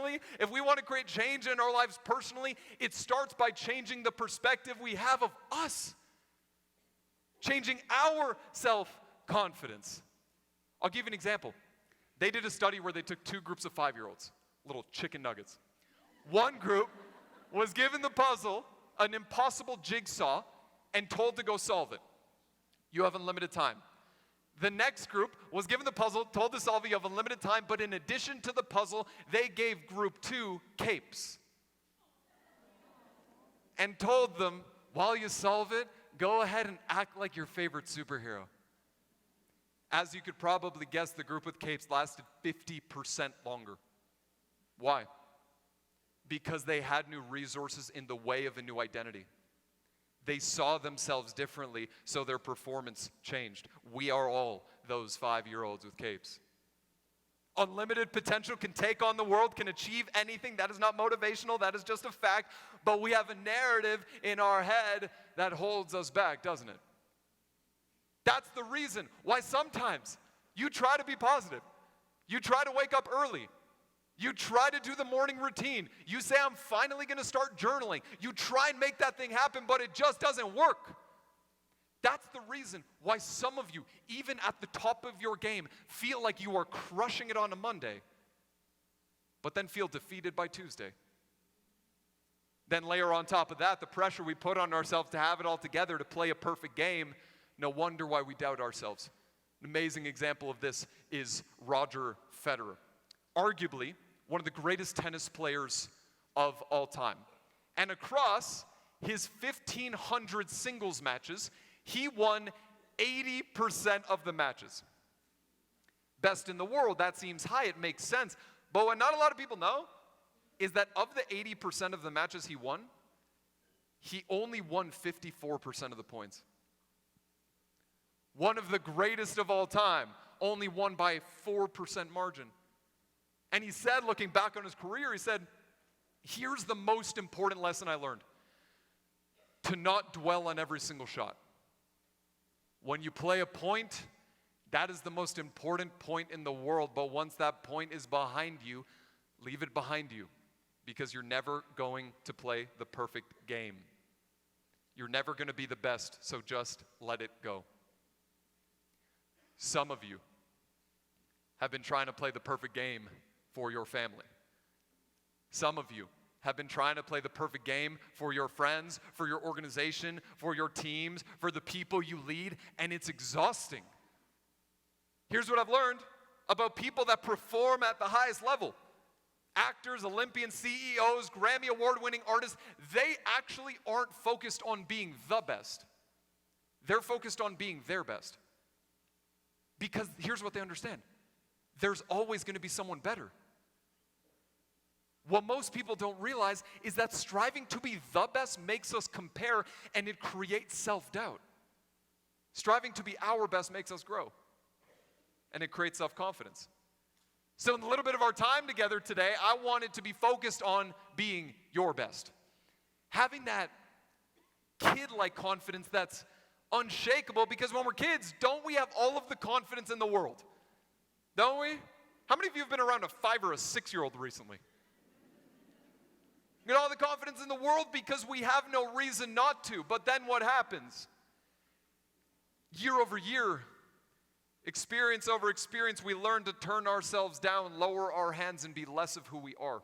professionally, if we want to create change in our lives personally, it starts by changing the perspective we have of us. Changing our self-confidence. I'll give you an example. They did a study where they took 2 groups of 5-year-olds, little chicken nuggets. One group was given the puzzle, an impossible jigsaw, and told to go solve it. You have unlimited time. The next group was given the puzzle, told to solve it, you have unlimited time, but in addition to the puzzle, they gave group 2 capes. And told them, while you solve it, go ahead and act like your favorite superhero. As you could probably guess, the group with capes lasted 50% longer. Why? Because they had new resources in the way of a new identity. They saw themselves differently, so their performance changed. We are all those 5-year-olds with capes. Unlimited potential, can take on the world, can achieve anything. That is not motivational, that is just a fact. But we have a narrative in our head that holds us back, doesn't it? That's the reason why sometimes you try to be positive. You try to wake up early. You try to do the morning routine. You say, I'm finally going to start journaling. You try and make that thing happen, but it just doesn't work. That's the reason why some of you, even at the top of your game, feel like you are crushing it on a Monday, but then feel defeated by Tuesday. Then layer on top of that the pressure we put on ourselves to have it all together, to play a perfect game. No wonder why we doubt ourselves. An amazing example of this is Roger Federer. Arguably, one of the greatest tennis players of all time. And across his 1,500 singles matches, he won 80% of the matches. Best in the world, that seems high, it makes sense. But what not a lot of people know is that of the 80% of the matches he won, he only won 54% of the points. One of the greatest of all time, only won by a 4% margin. And he said, looking back on his career, he said, here's the most important lesson I learned. To not dwell on every single shot. When you play a point, that is the most important point in the world. But once that point is behind you, leave it behind you. Because you're never going to play the perfect game. You're never going to be the best, so just let it go. Some of you have been trying to play the perfect game for your family. Some of you have been trying to play the perfect game for your friends, for your organization, for your teams, for the people you lead, and it's exhausting. Here's what I've learned about people that perform at the highest level. Actors, Olympians, CEOs, Grammy Award-winning artists, they actually aren't focused on being the best. They're focused on being their best. Because here's what they understand. There's always going to be someone better. What most people don't realize is that striving to be the best makes us compare, and it creates self-doubt. Striving to be our best makes us grow, and it creates self-confidence. So in a little bit of our time together today, I wanted to be focused on being your best. Having that kid-like confidence that's unshakable, because when we're kids, don't we have all of the confidence in the world? Don't we? How many of you have been around a 5 or a 6-year-old recently? You get all the confidence in the world because we have no reason not to. But then what happens? Year over year, experience over experience, we learn to turn ourselves down, lower our hands, and be less of who we are.